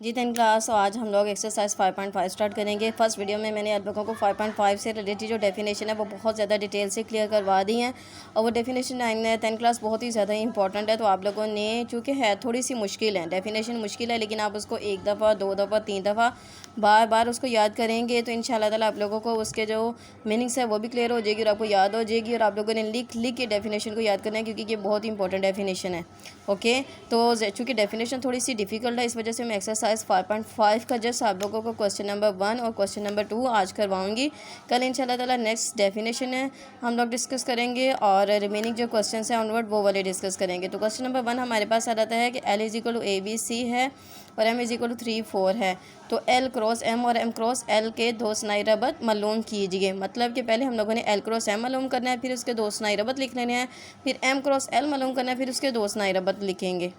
जी 10 class. तो आज हम लोग एक्सरसाइज 5.5 स्टार्ट करेंगे। फर्स्ट वीडियो में मैंने आप लोगों को 5.5 से रिलेटेड जो डेफिनेशन है वो बहुत ज़्यादा डिटेल से क्लियर करवा दी हैं और वो डेफिनेशन 10 क्लास बहुत ही ज़्यादा इंपॉर्टेंट है। तो आप लोगों ने चूँकि है थोड़ी सी मुश्किल है, डेफिनेशन मुश्किल है, लेकिन आप उसको एक दफ़ा, दो दफ़ा, तीन दफ़ा बार बार उसको याद करेंगे तो इंशाल्लाह ताला आप लोगों को उसके जो मीनिंग्स है वो भी क्लियर हो जाएगी और आपको याद हो जाएगी। और आप लोगों ने लिख के डेफिनेशन को याद करना है क्योंकि ये बहुत ही इंपॉर्टेंट डेफिनेशन है। ओके, तो चूँकि डेफिनेशन थोड़ी सी डिफ़िकल्ट है, इस वजह से मैं एक्सरसाइज 5.5 का जस्ट आप लोगों को क्वेश्चन नंबर 1 और क्वेश्चन नंबर 2 आज करवाऊंगी। कल इंशाल्लाह ताला नेक्स्ट डेफिनेशन है हम लोग डिस्कस करेंगे और रिमेनिंग जो क्वेश्चन हैं ऑनवर्ड वो वाले डिस्कस करेंगे। तो क्वेश्चन नंबर 1 हमारे पास आ जाता है कि L = ABC है और M = 3 4 है। तो L क्रॉस M और M क्रॉस L के दो स्नाई रबत मालूम कीजिए। मतलब कि पहले हम लोगों ने L क्रॉस M मालूम करना है, फिर उसके दो स्नाई रबत लिख लेने हैं, फिर M क्रॉस L मालूम करना है, फिर उसके दो स्नाई रबत लिखेंगे।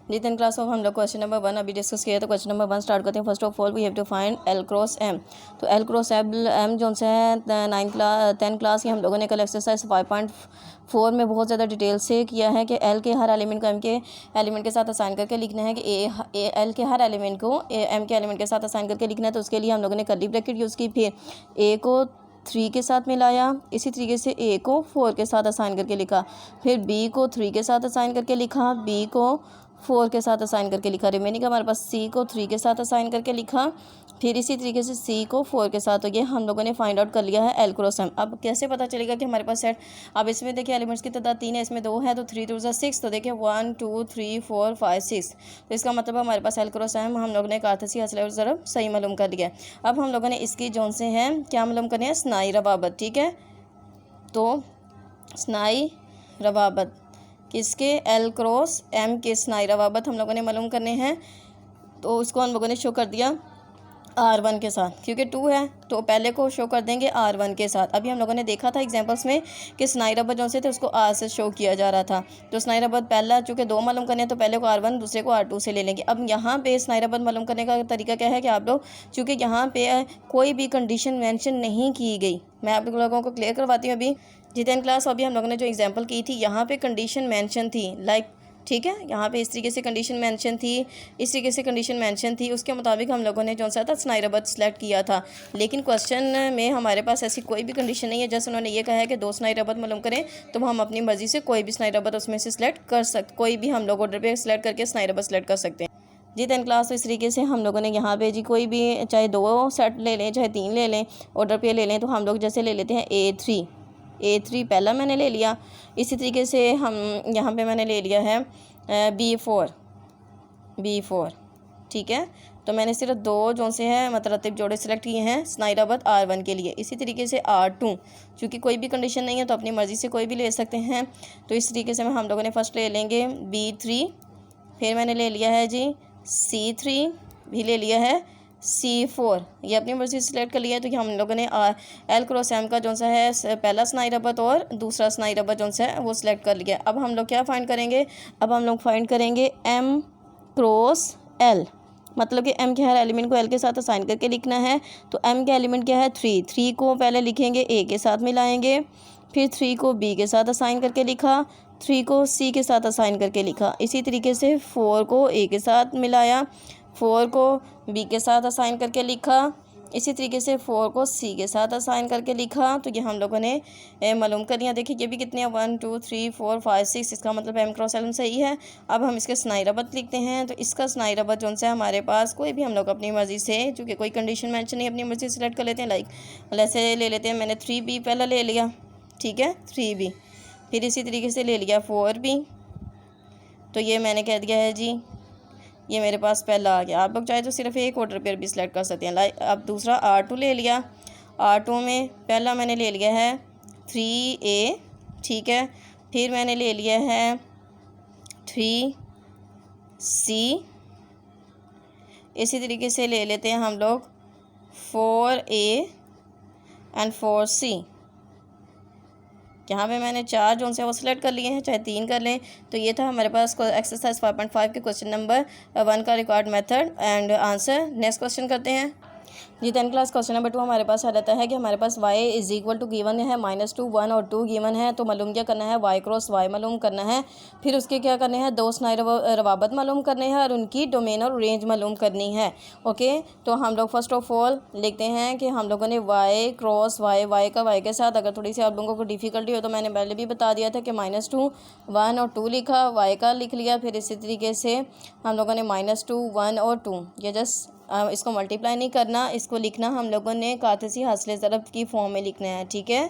जी 10 क्लास में हम लोग क्वेश्चन नंबर 1 अभी डिस्कस किया है। तो क्वेश्चन नंबर 1 स्टार्ट करते हैं। First of all we have to find L cross M। तो L क्रॉस M जो से है 10 क्लास की हम लोगों ने कल एक्सरसाइज 5.4 में बहुत ज़्यादा डिटेल से किया है कि L के हर एलिमेंट को M के एलिमेंट के साथ असाइन करके लिखना है कि L के हर एलिमेंट को M के एलिमेंट के साथ असाइन करके लिखना है। तो उसके लिए हम लोगों ने कर्ली ब्रैकेट यूज़ की, फिर A को 3 के साथ मिलाया, इसी तरीके से A को 4 के साथ असाइन करके लिखा, फिर B को 3 के साथ असाइन करके लिखा, B को 4 के साथ असाइन करके लिखा, रिमेनिंग हमारे पास C को 3 के साथ असाइन करके लिखा, फिर इसी तरीके से C को 4 के साथ। तो ये हम लोगों ने फाइंड आउट कर लिया है L क्रॉस M। अब कैसे पता चलेगा कि हमारे पास सेट, अब इसमें देखिए एलिमेंट्स की तादाद 3 है, इसमें 2 है, तो 3 2 6। तो देखिए 1 2 3 4 5 6। तो इसका मतलब हमारे पास L क्रॉस M हम लोगों ने कातसी हसल और ज़रब सही मालूम कर लिया। अब हम लोगों ने इसकी जोन से हैं क्या मालूम करने हैं, स्नाई रवाबत। ठीक है, तो स्नाई रवाबत किसके, L क्रॉस M के स्नाई रवाबत हम लोगों ने मालूम करने हैं। तो उसको हम लोगों ने शो कर दिया R1 के साथ, क्योंकि 2 है तो पहले को शो कर देंगे R1 के साथ। अभी हम लोगों ने देखा था एग्जांपल्स में कि स्नाई रबत जो से थे उसको R से शो किया जा रहा था। तो स्नाई रबत पहला चूँकि 2 मालूम करने हैं तो पहले को R1 दूसरे को R2 से ले लेंगे। अब यहाँ पे स्नाई रबत मालूम करने का तरीका क्या है कि आप लोग, चूँकि यहाँ पे कोई भी कंडीशन मेंशन नहीं की गई, मैं आप लोगों को क्लियर करवाती हूँ अभी। जी 10 क्लास अभी हम लोगों ने जो एग्जाम्पल की थी यहाँ पे कंडीशन मेंशन थी, लाइक ठीक है, यहाँ पे इस तरीके से कंडीशन मेंशन थी, इस तरीके से कंडीशन मेंशन थी, उसके मुताबिक हम लोगों ने जो सा था स्नाई रबत सेलेक्ट किया था। लेकिन क्वेश्चन में हमारे पास ऐसी कोई भी कंडीशन नहीं है। जैसे उन्होंने ये कहा है कि 2 स्नाई रबत मालूम करें, तो हम अपनी मर्जी से कोई भी स्नाई रबत उसमें से सिलेक्ट कर सकते, कोई भी हम लोग ऑर्डर पे सिलेक्ट करके स्नाई रबत सेलेक्ट कर सकते हैं। जी 10 क्लास। तो इस तरीके से हम लोगों ने यहाँ पे जी कोई भी चाहे 2 सेट ले लें चाहे 3 ले लें, ऑर्डर पे ले लें। तो हम लोग जैसे ले लेते हैं A3 पहला मैंने ले लिया। इसी तरीके से हम यहाँ पे मैंने ले लिया है B4। ठीक है, तो मैंने सिर्फ 2 जो से हैं मतरतीब जोड़े सेलेक्ट किए हैं स्नाई रबत R1 के लिए। इसी तरीके से R2, क्योंकि कोई भी कंडीशन नहीं है तो अपनी मर्ज़ी से कोई भी ले सकते हैं। तो इस तरीके से हम लोगों ने फर्स्ट ले लेंगे B3, फिर मैंने ले लिया है जी C3, भी ले लिया है C4, ये अपनी मर्ज़ी से सिलेक्ट कर लिया है। तो ये हम लोगों ने L क्रॉस M का जो सा है पहला स्नाई रबत और दूसरा स्नाई रबत जो सा है वो सिलेक्ट कर लिया। अब हम लोग क्या फाइंड करेंगे, अब हम लोग फाइंड करेंगे M क्रॉस L। मतलब कि M के हर एलिमेंट को L के साथ असाइन करके लिखना है। तो M के एलिमेंट क्या है 3 को पहले लिखेंगे A के साथ मिलाएंगे, फिर 3 को B के साथ असाइन करके लिखा, 3 को C के साथ असाइन करके लिखा, इसी तरीके से 4 को A के साथ मिलाया, 4 को B के साथ असाइन करके लिखा, इसी तरीके से 4 को C के साथ असाइन करके लिखा। तो ये हम लोगों ने मालूम कर लिया। देखिए ये भी कितने हैं 1 2 3 4 5 6, इसका मतलब M क्रॉस L सही है। अब हम इसके स्नाई रबत लिखते हैं। तो इसका स्नाई रबत जो है हमारे पास कोई भी हम लोग अपनी मर्ज़ी से, चूँकि कोई कंडीशन मेंशन नहीं, अपनी मर्ज़ी से सिलेक्ट कर लेते हैं। लाइक ऐसे ले लेते हैं, मैंने 3B पहला ले लिया, ठीक है 3B, फिर इसी तरीके से ले लिया 4B। तो ये मैंने कह दिया है जी ये मेरे पास पहला आ गया। आप लोग चाहे तो सिर्फ एक ऑर्डर पेयर भी सिलेक्ट कर सकते हैं। लाइक अब दूसरा R2 ले लिया, R2 में पहला मैंने ले लिया है 3A, ठीक है, फिर मैंने ले लिया है 3C, इसी तरीके से ले लेते हैं हम लोग 4A एंड 4C। यहाँ पे मैंने 4 जो से वो सिलेक्ट कर लिए हैं, चाहे 3 कर लें। तो ये था हमारे पास एक्सरसाइज 5.5 के क्वेश्चन नंबर 1 का record method and answer. Next question करते हैं। जी 10 क्लास क्वेश्चन नंबर 2 हमारे पास आ जाता है कि हमारे पास y is equal to given है -2 1 और 2 गिवन है। तो मालूम क्या करना है, y क्रॉस y मालूम करना है। फिर उसके क्या करने हैं, दो स्नाई रवाबत मालूम करने हैं और उनकी डोमेन और रेंज मालूम करनी है। ओके, तो हम लोग फर्स्ट ऑफ ऑल लिखते हैं कि हम लोगों ने y क्रॉस y का y के साथ, अगर थोड़ी सी आप लोगों को डिफ़िकल्टी हो तो मैंने पहले भी बता दिया था कि -2 1 और 2 लिखा, y का लिख लिया। फिर इसी तरीके से हम लोगों ने -2 1 और 2, ये जस्ट इसको मल्टीप्लाई नहीं करना, इसको लिखना हम लोगों ने कातसी हासिल ज़रब की फॉर्म में लिखना है। ठीक है,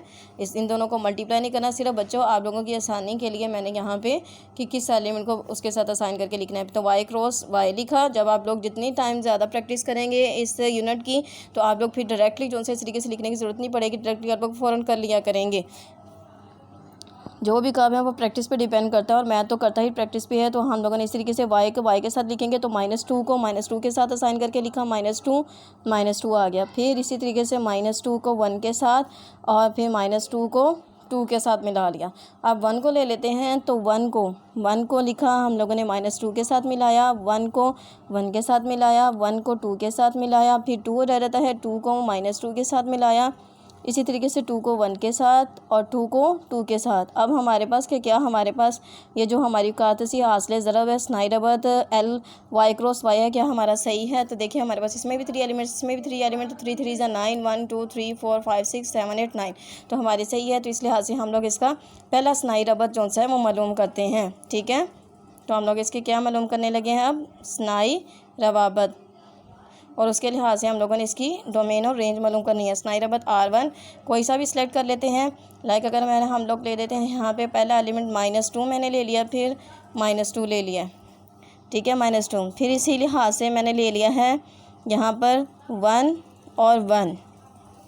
इन दोनों को मल्टीप्लाई नहीं करना। सिर्फ बच्चों आप लोगों की आसानी के लिए मैंने यहाँ पे कि किस एलिमेंट को उसके साथ असाइन करके लिखना है। तो y क्रॉस y लिखा। जब आप लोग जितनी टाइम ज़्यादा प्रैक्टिस करेंगे इस यूनिट की तो आप लोग फिर डायरेक्टली जो से इस तरीके से लिखने की ज़रूरत नहीं पड़ेगी, डायरेक्टली आप लोग फ़ौरन कर लिया करेंगे। जो भी काम है वो प्रैक्टिस पे डिपेंड करता है और मैं तो करता ही प्रैक्टिस पे है। तो हम लोगों ने इस तरीके से y के साथ लिखेंगे तो -2 को -2 के साथ असाइन करके लिखा, -2 आ गया। फिर इसी तरीके से -2 को 1 के साथ और फिर -2 को 2 के साथ मिला लिया। अब 1 को ले लेते हैं तो 1 को लिखा हम लोगों ने -2 के साथ मिलाया, 1 को 1 के साथ मिलाया, 1 को 2 के साथ मिलाया, फिर 2 रह रहता है, 2 को -2 के साथ मिलाया, इसी तरीके से 2 को 1 के साथ और 2 को 2 के साथ। अब हमारे पास क्या हमारे पास ये जो हमारी कातसी हासिल ज़रब है स्नाई रबत l y क्रॉस y है, क्या हमारा सही है। तो देखिए हमारे पास इसमें भी 3 एलिमेंट्स, इसमें भी 3 एलिमेंट, तो 3 3 ज़ा 9 1 2 3 4 5 6 7 8 9, तो हमारी सही है। तो इस लिहाज से हम लोग इसका पहला स्नाई रबत जो सा है वो मालूम करते हैं। ठीक है, तो हम लोग इसके क्या मालूम करने लगे हैं, अब स्नाई रवाबत, और उसके लिहाज से हम लोगों ने इसकी डोमेन और रेंज मालूम करनी है। स्नाई रबत R1 कोई सा भी सिलेक्ट कर लेते हैं। लाइक अगर हम लोग ले लेते हैं यहाँ पे पहला एलिमेंट -2 मैंने ले लिया, फिर -2 ले लिया। ठीक है, -2, फिर इसी लिहाज से मैंने ले लिया है यहाँ पर 1 और 1।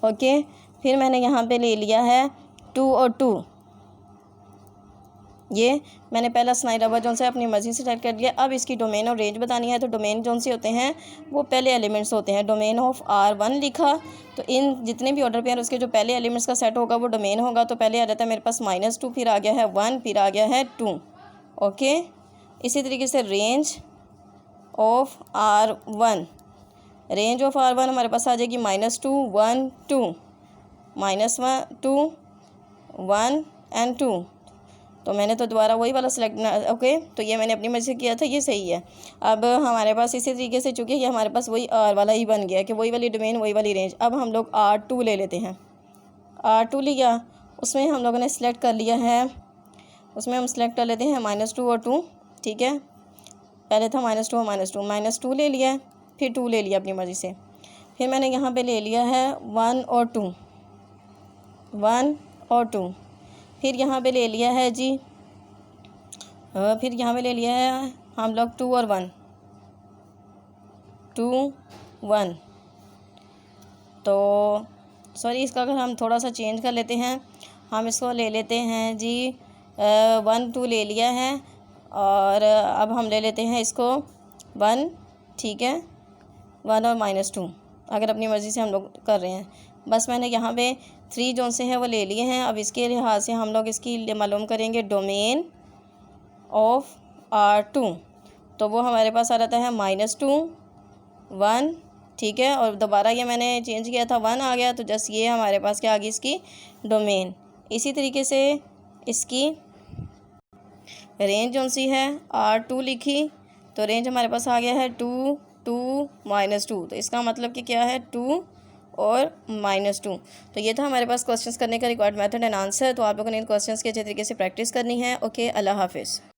ओके, फिर मैंने यहाँ पे ले लिया है 2 और 2। ये मैंने पहला स्नाई रबत जो से अपनी मर्ज़ी से सेलेक्ट कर लिया। अब इसकी डोमेन और रेंज बतानी है। तो डोमेन जो से होते हैं वो पहले एलिमेंट्स होते हैं। डोमेन ऑफ R1 लिखा, तो इन जितने भी ऑर्डर पे हैं उसके जो पहले एलिमेंट्स का सेट होगा वो डोमेन होगा। तो पहले आ जाता है मेरे पास -2, फिर आ गया है 1, फिर आ गया है 2। ओके, इसी तरीके से range of R1, range of R1 हमारे पास आ जाएगी -2 1 2, -1 2 1 एंड 2। तो मैंने तो दोबारा वही वाला सिलेक्ट ओके, तो ये मैंने अपनी मर्ज़ी से किया था, ये सही है। अब हमारे पास इसी तरीके से चूँकि ये हमारे पास वही R वाला ही बन गया कि वही वाली डोमेन वही वाली रेंज। अब हम लोग R2 ले लेते हैं। R2 लिया, उसमें हम लोगों ने सिलेक्ट कर लिया है, उसमें हम सिलेक्ट कर लेते हैं -2 और 2। ठीक है, पहले था -2 और -2 ले लिया, फिर 2 ले लिया अपनी मर्ज़ी से। फिर मैंने यहाँ पर ले लिया है 1 और 2, फिर यहाँ पे ले लिया है जी, फिर यहाँ पे ले लिया है हम लोग 2 और 1, तो सॉरी इसका अगर हम थोड़ा सा चेंज कर लेते हैं, हम इसको ले लेते हैं जी 1 2 ले लिया है, और अब हम ले लेते हैं इसको 1। ठीक है, 1 और -2 अगर अपनी मर्ज़ी से हम लोग कर रहे हैं। बस मैंने यहाँ पे 3 जो से हैं वो ले लिए हैं। अब इसके लिहाज से हम लोग इसकी मालूम करेंगे डोमेन ऑफ R2, तो वो हमारे पास आ जाता है -2 1। ठीक है, और दोबारा ये मैंने चेंज किया था 1 आ गया, तो जस्ट ये हमारे पास क्या आ गई इसकी डोमेन। इसी तरीके से इसकी रेंज जो सी है R2 लिखी, तो रेंज हमारे पास आ गया है 2 2 -2, तो इसका मतलब कि क्या है 2 और -2। तो ये था हमारे पास क्वेश्चंस करने का रिक्वायर्ड मेथड एंड आंसर। तो आप लोगों ने इन क्वेश्चंस की अच्छे तरीके से प्रैक्टिस करनी है। ओके, अल्लाह हाफिज़।